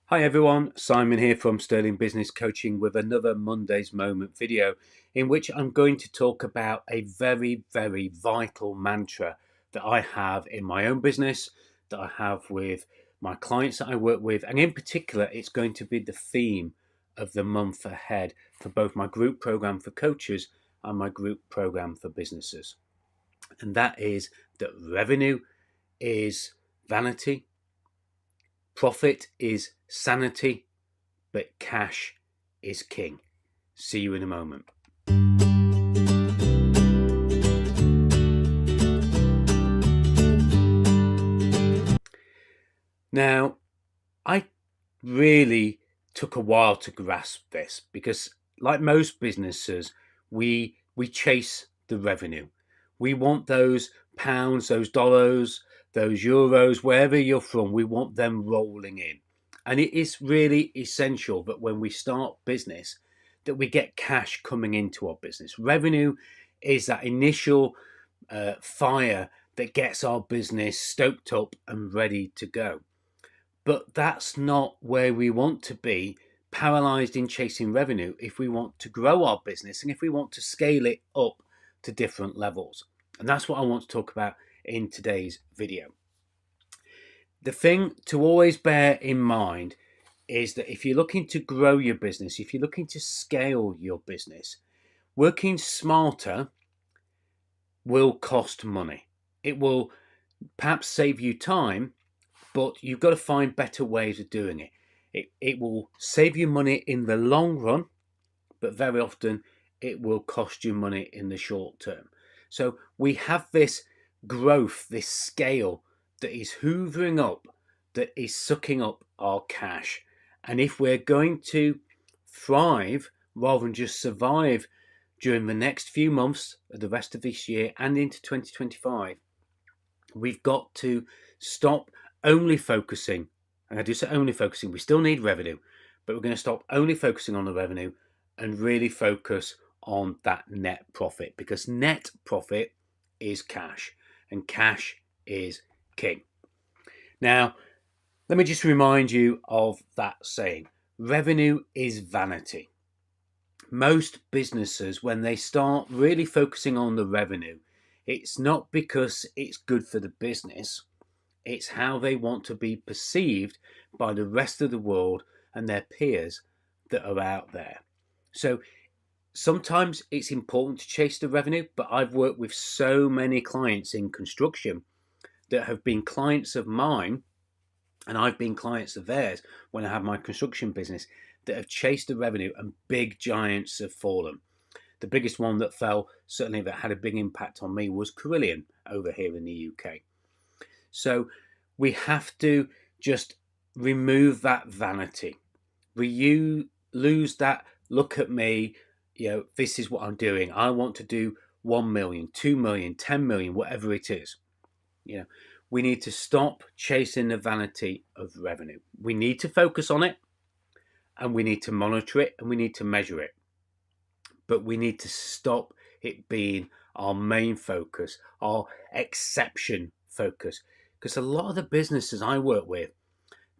Hi everyone, Simon here from Sterling Business Coaching with another Monday's Moment video in which I'm going to talk about a very vital mantra that I have in my own business, that I have with my clients that I work with, and in particular it's going to be the theme of the month ahead for both my group program for coaches and my group program for businesses. And that is that revenue is vanity, profit is sanity, but cash is king. See you in a moment. Now, I really took a while to grasp this because, like most businesses, we chase the revenue. We want those pounds, those dollars, those euros, wherever you're from, we want them rolling in. And it is really essential that when we start business, that we get cash coming into our business. Revenue is that initial fire that gets our business stoked up and ready to go. But that's not where we want to be, paralyzed in chasing revenue, if we want to grow our business and if we want to scale it up to different levels. And that's what I want to talk about in today's video. The thing to always bear in mind is that if you're looking to grow your business, if you're looking to scale your business, working smarter will cost money. It will perhaps save you time, but you've got to find better ways of doing it. It will save you money in the long run, but very often it will cost you money in the short term. So we have this growth, this scale that is hoovering up, that is sucking up our cash. And if we're going to thrive rather than just survive during the next few months of the rest of this year and into 2025, we've got to stop only focusing, and I do say only focusing, we still need revenue, but we're going to stop only focusing on the revenue and really focus on that net profit, because net profit is cash and cash is king. Now, let me just remind you of that saying, revenue is vanity. Most businesses, when they start really focusing on the revenue, it's not because it's good for the business, it's how they want to be perceived by the rest of the world and their peers that are out there. So sometimes it's important to chase the revenue, but I've worked with so many clients in construction that have been clients of mine, and I've been clients of theirs when I have my construction business, that have chased the revenue and big giants have fallen. The biggest one that fell, certainly that had a big impact on me, was Carillion over here in the UK. So we have to just remove that vanity. You lose that look at me, this is what I'm doing. I want to do 1 million, 2 million, 10 million, whatever it is. We need to stop chasing the vanity of revenue. We need to focus on it, and we need to monitor it, and we need to measure it. But we need to stop it being our main focus, our exception focus. Because a lot of the businesses I work with,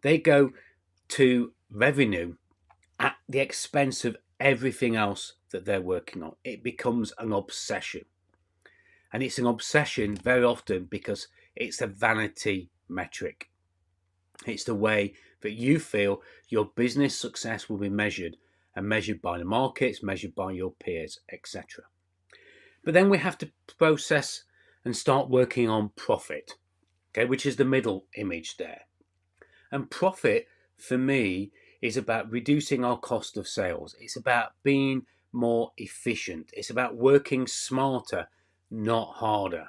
they go to revenue at the expense of everything else that they're working on. It becomes an obsession. And it's an obsession very often because it's a vanity metric. It's the way that you feel your business success will be measured, and measured by the markets, measured by your peers, etc. But then we have to process and start working on profit, okay, which is the middle image there. And profit, for me, is about reducing our cost of sales. It's about being more efficient. It's about working smarter, not harder.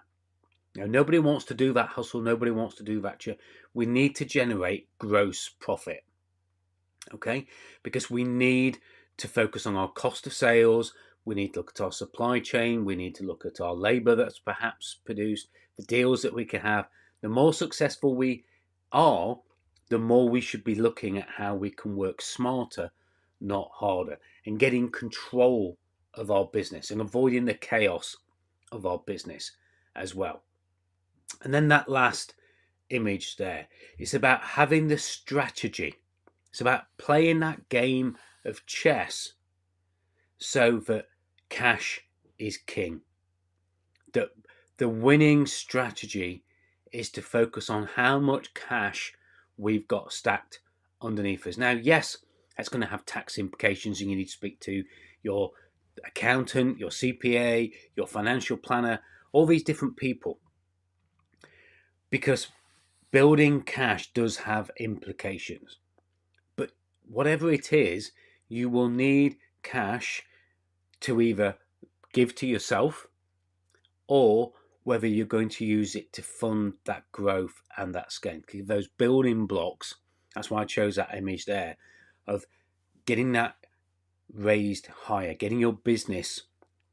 Nobody wants to do that hustle. Nobody wants to do that. We need to generate gross profit, okay? Because we need to focus on our cost of sales. We need to look at our supply chain. We need to look at our labor that's perhaps produced, the deals that we can have. The more successful we are, the more we should be looking at how we can work smarter, not harder, and getting control of our business and avoiding the chaos of our business as well. And then that last image there, it's about having the strategy. It's about playing that game of chess so that cash is king. The winning strategy is to focus on how much cash we've got stacked underneath us. Now, yes, that's going to have tax implications, and you need to speak to your accountant, your CPA, your financial planner, all these different people, because building cash does have implications. But whatever it is, you will need cash to either give to yourself, or whether you're going to use it to fund that growth and that scale. Those building blocks, that's why I chose that image there, of getting that raised higher, getting your business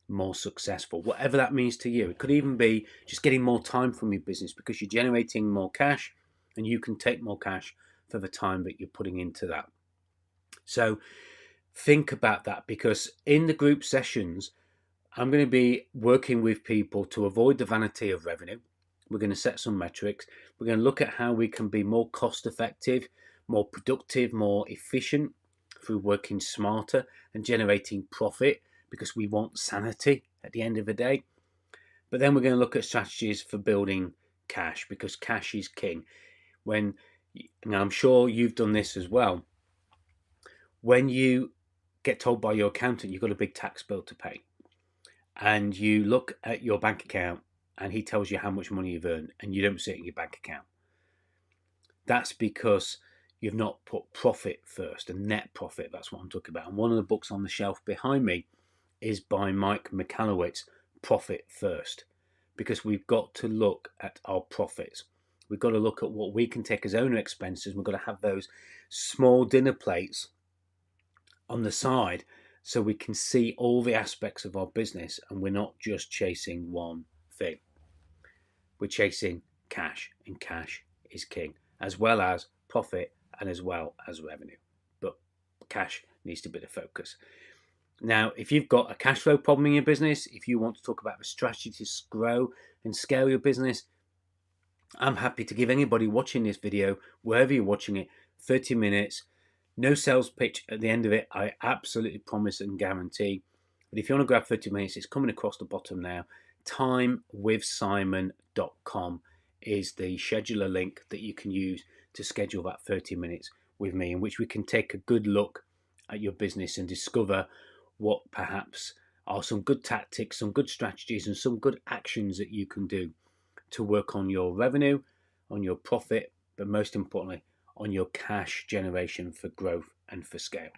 more successful, whatever that means to you. It could even be just getting more time from your business because you're generating more cash and you can take more cash for the time that you're putting into that. So think about that, because in the group sessions, I'm going to be working with people to avoid the vanity of revenue. We're going to set some metrics. We're going to look at how we can be more cost effective, more productive, more efficient through working smarter and generating profit, because we want sanity at the end of the day. But then we're going to look at strategies for building cash, because cash is king. And I'm sure you've done this as well. When you get told by your accountant you've got a big tax bill to pay, and you look at your bank account and he tells you how much money you've earned and you don't see it in your bank account, that's because you've not put profit first, and net profit. That's what I'm talking about. And one of the books on the shelf behind me is by Mike Michalowicz, Profit First, because we've got to look at our profits. We've got to look at what we can take as owner expenses. We've got to have those small dinner plates on the side so we can see all the aspects of our business, and we're not just chasing one thing. We're chasing cash, and cash is king, as well as profit and as well as revenue. But cash needs to be the focus. Now, if you've got a cash flow problem in your business, if you want to talk about the strategy to grow and scale your business, I'm happy to give anybody watching this video, wherever you're watching it, 30 minutes. No sales pitch at the end of it, I absolutely promise and guarantee. But if you want to grab 30 minutes, it's coming across the bottom now. timewithsimon.com is the scheduler link that you can use to schedule that 30 minutes with me, in which we can take a good look at your business and discover what perhaps are some good tactics, some good strategies, and some good actions that you can do to work on your revenue, on your profit, but most importantly, on your cash generation for growth and for scale.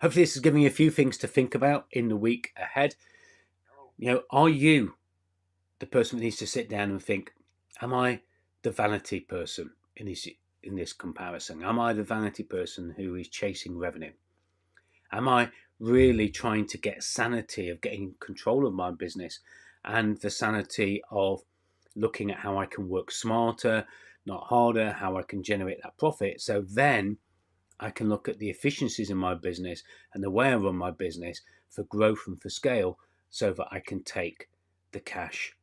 Hopefully this is giving you a few things to think about in the week ahead. Are you the person that needs to sit down and think, am I the vanity person in this comparison? Am I the vanity person who is chasing revenue? Am I really trying to get sanity of getting control of my business, and the sanity of looking at how I can work smarter, not harder, how I can generate that profit, so then I can look at the efficiencies in my business and the way I run my business for growth and for scale, so that I can take the cash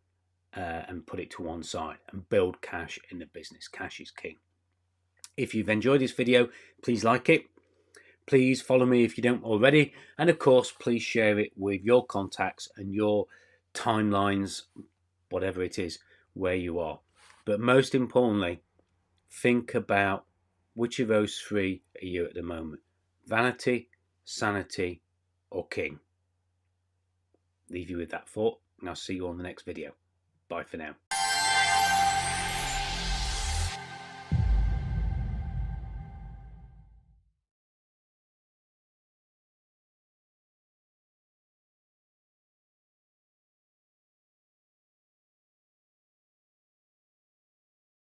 and put it to one side and build cash in the business. Cash is king. If you've enjoyed this video, please like it. Please follow me if you don't already. And of course, please share it with your contacts and your timelines, whatever it is, where you are. But most importantly, think about which of those three are you at the moment: vanity, sanity, or king. Leave you with that thought, and I'll see you on the next video. Bye for now.